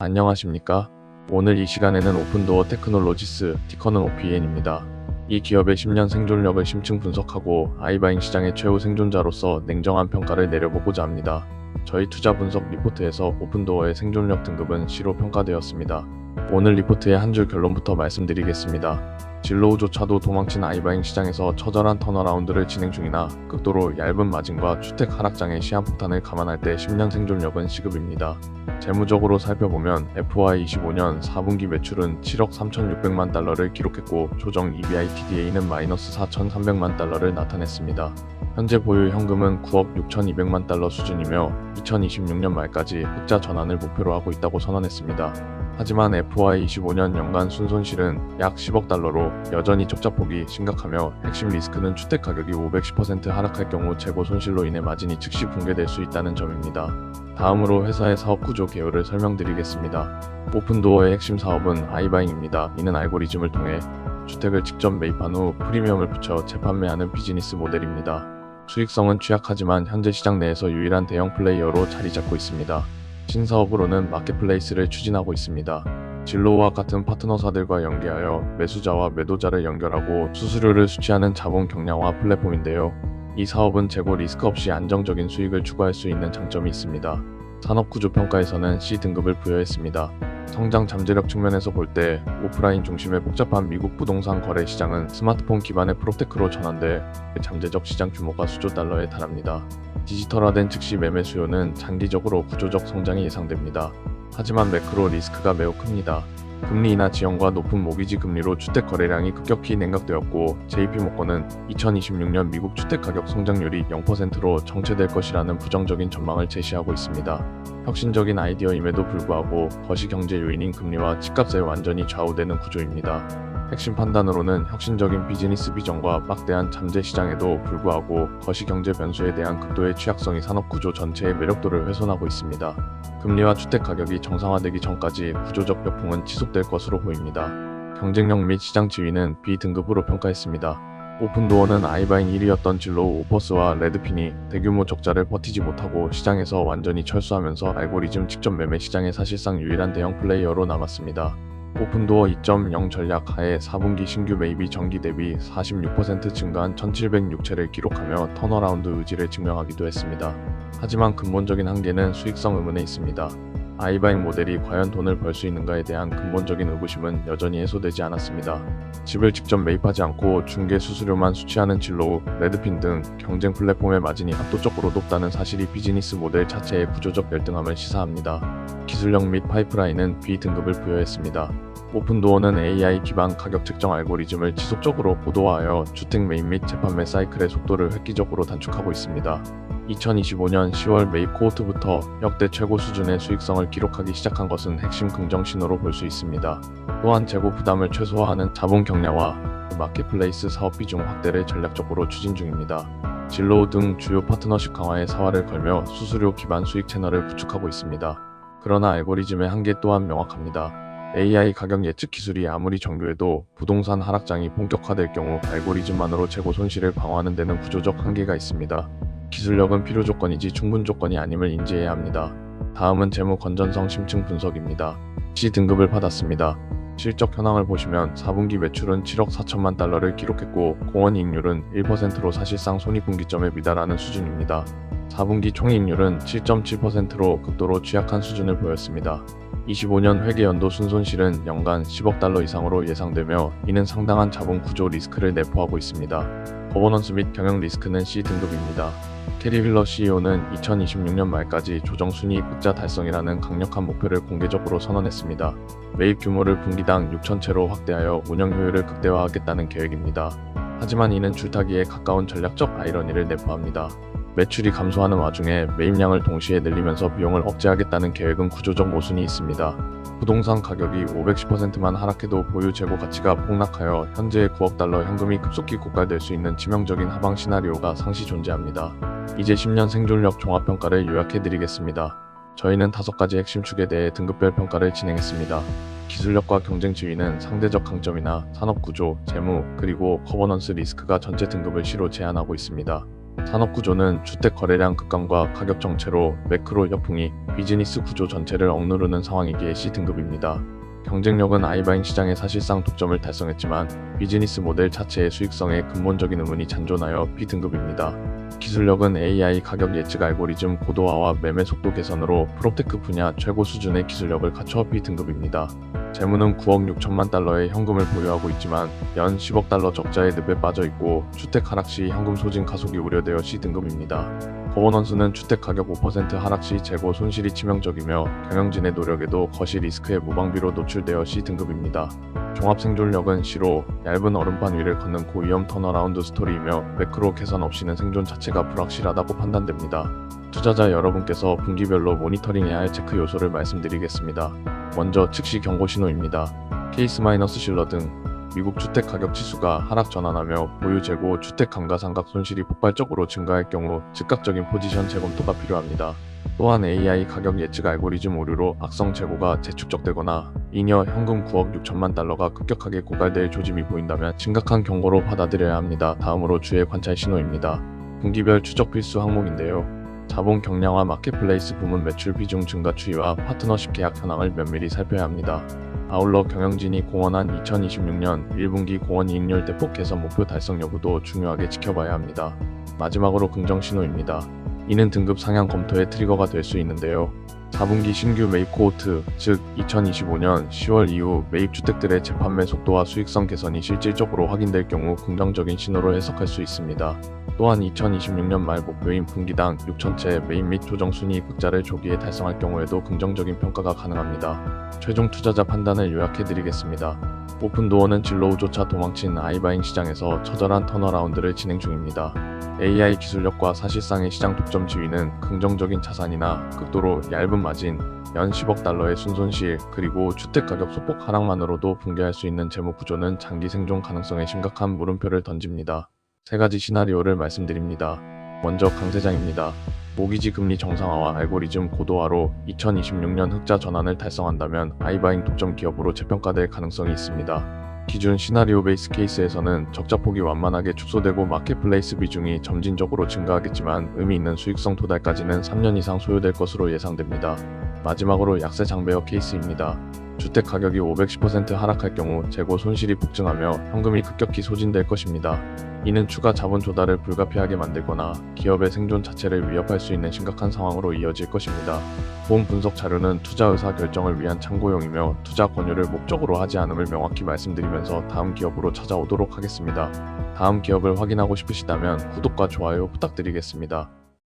안녕하십니까? 오늘 이 시간에는 오픈도어 테크놀로지스, 티커는 OPN입니다. 이 기업의 10년 생존력을 심층 분석하고 아이바잉 시장의 최후 생존자로서 냉정한 평가를 내려보고자 합니다. 저희 투자 분석 리포트에서 오픈도어의 생존력 등급은 C로 평가되었습니다. 오늘 리포트의 한 줄 결론부터 말씀드리겠습니다. 진로우조차도 도망친 아이바잉 시장에서 처절한 턴어라운드를 진행 중이나 극도로 얇은 마진과 주택 하락장의 시한폭탄을 감안할 때 10년 생존력은 C급입니다. 재무적으로 살펴보면 FY25년 4분기 매출은 7억 3,600만 달러를 기록했고 조정 EBITDA는 마이너스 4,300만 달러를 나타냈습니다. 현재 보유 현금은 9억 6,200만 달러 수준이며 2026년 말까지 흑자 전환을 목표로 하고 있다고 선언했습니다. 하지만 FY25년 연간 순손실은 약 10억 달러로 여전히 적자폭이 심각하며 핵심 리스크는 주택 가격이 510% 하락할 경우 재고 손실로 인해 마진이 즉시 붕괴될 수 있다는 점입니다. 다음으로 회사의 사업 구조 개요를 설명드리겠습니다. 오픈도어의 핵심 사업은 아이바잉입니다. 이는 알고리즘을 통해 주택을 직접 매입한 후 프리미엄을 붙여 재판매하는 비즈니스 모델입니다. 수익성은 취약하지만 현재 시장 내에서 유일한 대형 플레이어로 자리 잡고 있습니다. 신사업으로는 마켓플레이스를 추진하고 있습니다. 진로우와 같은 파트너사들과 연계하여 매수자와 매도자를 연결하고 수수료를 수취하는 자본 경량화 플랫폼인데요. 이 사업은 재고 리스크 없이 안정적인 수익을 추구할 수 있는 장점이 있습니다. 산업구조 평가에서는 C등급을 부여했습니다. 성장 잠재력 측면에서 볼 때 오프라인 중심의 복잡한 미국 부동산 거래 시장은 스마트폰 기반의 프로테크로 전환돼 잠재적 시장 규모가 수조 달러에 달합니다. 디지털화된 즉시 매매 수요는 장기적으로 구조적 성장이 예상됩니다. 하지만 매크로 리스크가 매우 큽니다. 금리 인하 지연과 높은 모기지 금리로 주택 거래량이 급격히 냉각되었고 JP모건은 2026년 미국 주택 가격 성장률이 0%로 정체될 것이라는 부정적인 전망을 제시하고 있습니다. 혁신적인 아이디어임에도 불구하고 거시경제 요인인 금리와 집값에 완전히 좌우되는 구조입니다. 핵심 판단으로는 혁신적인 비즈니스 비전과 막대한 잠재 시장에도 불구하고 거시경제 변수에 대한 극도의 취약성이 산업구조 전체의 매력도를 훼손하고 있습니다. 금리와 주택 가격이 정상화되기 전까지 구조적 벽풍은 지속될 것으로 보입니다. 경쟁력 및 시장 지위는 B등급으로 평가했습니다. 오픈도어는 아이바잉 1위였던 진로우 오퍼스와 레드핀이 대규모 적자를 버티지 못하고 시장에서 완전히 철수하면서 알고리즘 직접 매매 시장의 사실상 유일한 대형 플레이어로 남았습니다. 오픈도어 2.0 전략 하에 4분기 신규 매입이 전기 대비 46% 증가한 1,706채를 기록하며 턴어라운드 의지를 증명하기도 했습니다. 하지만 근본적인 한계는 수익성 의문에 있습니다. 아이바잉 모델이 과연 돈을 벌 수 있는가에 대한 근본적인 의구심은 여전히 해소되지 않았습니다. 집을 직접 매입하지 않고 중개 수수료만 수취하는 진로우, 레드핀 등 경쟁 플랫폼의 마진이 압도적으로 높다는 사실이 비즈니스 모델 자체의 구조적 열등함을 시사합니다. 기술력 및 파이프라인은 B등급을 부여했습니다. 오픈도어는 AI 기반 가격 책정 알고리즘을 지속적으로 고도화하여 주택 매입 및 재판매 사이클의 속도를 획기적으로 단축하고 있습니다. 2025년 10월 매입 코호트부터 역대 최고 수준의 수익성을 기록하기 시작한 것은 핵심 긍정 신호로 볼 수 있습니다. 또한 재고 부담을 최소화하는 자본 경량화, 마켓플레이스 사업 비중 확대를 전략적으로 추진 중입니다. 진로우 등 주요 파트너십 강화에 사활을 걸며 수수료 기반 수익 채널을 구축하고 있습니다. 그러나 알고리즘의 한계 또한 명확합니다. AI 가격 예측 기술이 아무리 정교해도 부동산 하락장이 본격화될 경우 알고리즘만으로 재고 손실을 방어하는 데는 구조적 한계가 있습니다. 기술력은 필요 조건이지 충분 조건이 아님을 인지해야 합니다. 다음은 재무 건전성 심층 분석입니다. C등급을 받았습니다. 실적 현황을 보시면 4분기 매출은 7억 4천만 달러를 기록했고 공원이익률은 1%로 사실상 손익분기점에 미달하는 수준입니다. 4분기 총이익률은 7.7%로 극도로 취약한 수준을 보였습니다. 25년 회계연도 순손실은 연간 10억 달러 이상으로 예상되며 이는 상당한 자본 구조 리스크를 내포하고 있습니다. 거버넌스 및 경영 리스크는 C등급입니다. 캐리 휠러 CEO는 2026년 말까지 조정 순이익 흑자 달성이라는 강력한 목표를 공개적으로 선언했습니다. 매입 규모를 분기당 6,000채로 확대하여 운영 효율을 극대화하겠다는 계획입니다. 하지만 이는 줄타기에 가까운 전략적 아이러니를 내포합니다. 매출이 감소하는 와중에 매입량을 동시에 늘리면서 비용을 억제하겠다는 계획은 구조적 모순이 있습니다. 부동산 가격이 510%만 하락해도 보유 재고 가치가 폭락하여 현재의 9억 달러 현금이 급속히 고갈될 수 있는 치명적인 하방 시나리오가 상시 존재합니다. 이제 10년 생존력 종합평가를 요약해드리겠습니다. 저희는 5가지 핵심 축에 대해 등급별 평가를 진행했습니다. 기술력과 경쟁 지위는 상대적 강점이나 산업구조, 재무, 그리고 거버넌스 리스크가 전체 등급을 C로 제한하고 있습니다. 산업 구조는 주택 거래량 급감과 가격 정체로 매크로 역풍이 비즈니스 구조 전체를 억누르는 상황이기에 C등급입니다. 경쟁력은 아이바잉 시장에 사실상 독점을 달성했지만 비즈니스 모델 자체의 수익성에 근본적인 의문이 잔존하여 B등급입니다. 기술력은 AI 가격 예측 알고리즘 고도화와 매매 속도 개선으로 프롭테크 분야 최고 수준의 기술력을 갖춰 B등급입니다. 재무는 9억 6천만 달러의 현금을 보유하고 있지만 연 10억 달러 적자의 늪에 빠져 있고 주택 하락 시 현금 소진 가속이 우려되어 C등급입니다. 거버넌스는 주택 가격 5% 하락 시 재고 손실이 치명적이며 경영진의 노력에도 거시 리스크의 무방비로 노출되어 C등급입니다. 종합 생존력은 C로 얇은 얼음판 위를 걷는 고위험 턴어라운드 스토리이며 매크로 개선 없이는 생존 자체가 불확실하다고 판단됩니다. 투자자 여러분께서 분기별로 모니터링해야 할 체크 요소를 말씀드리겠습니다. 먼저 즉시 경고 신호입니다. 케이스-실러 등 미국 주택 가격 지수가 하락 전환하며 보유 재고 주택 감가상각 손실이 폭발적으로 증가할 경우 즉각적인 포지션 재검토가 필요합니다. 또한 AI 가격 예측 알고리즘 오류로 악성 재고가 재축적되거나 잉여 현금 9억 6천만 달러가 급격하게 고갈될 조짐이 보인다면 심각한 경고로 받아들여야 합니다. 다음으로 주의 관찰 신호입니다. 분기별 추적 필수 항목인데요. 자본 경량화 마켓플레이스 부문 매출 비중 증가 추이와 파트너십 계약 현황을 면밀히 살펴야 합니다. 아울러 경영진이 공언한 2026년 1분기 공원 이익률 대폭 개선 목표 달성 여부도 중요하게 지켜봐야 합니다. 마지막으로 긍정 신호입니다. 이는 등급 상향 검토의 트리거가 될 수 있는데요. 4분기 신규 매입 코호트, 즉 2025년 10월 이후 매입 주택들의 재판매 속도와 수익성 개선이 실질적으로 확인될 경우 긍정적인 신호로 해석할 수 있습니다. 또한 2026년 말 목표인 분기당 6천채 매입 및 조정 순이익 흑자를 조기에 달성할 경우에도 긍정적인 평가가 가능합니다. 최종 투자자 판단을 요약해드리겠습니다. 오픈도어는 진로우조차 도망친 아이바잉 시장에서 처절한 턴어라운드를 진행 중입니다. AI 기술력과 사실상의 시장 독점 지위는 긍정적인 자산이나 극도로 얇은 마진, 연 10억 달러의 순손실, 그리고 주택가격 소폭 하락만으로도 붕괴할 수 있는 재무 구조는 장기 생존 가능성에 심각한 물음표를 던집니다. 세 가지 시나리오를 말씀드립니다. 먼저 강세장입니다. 모기지 금리 정상화와 알고리즘 고도화로 2026년 흑자 전환을 달성한다면 아이바잉 독점 기업으로 재평가될 가능성이 있습니다. 기존 시나리오 베이스 케이스에서는 적자폭이 완만하게 축소되고 마켓플레이스 비중이 점진적으로 증가하겠지만 의미 있는 수익성 도달까지는 3년 이상 소요될 것으로 예상됩니다. 마지막으로 약세 장배어 케이스입니다. 주택 가격이 510% 하락할 경우 재고 손실이 폭증하며 현금이 급격히 소진될 것입니다. 이는 추가 자본 조달을 불가피하게 만들거나 기업의 생존 자체를 위협할 수 있는 심각한 상황으로 이어질 것입니다. 본 분석 자료는 투자 의사 결정을 위한 참고용이며 투자 권유를 목적으로 하지 않음을 명확히 말씀드리면서 다음 기업으로 찾아오도록 하겠습니다. 다음 기업을 확인하고 싶으시다면 구독과 좋아요 부탁드리겠습니다.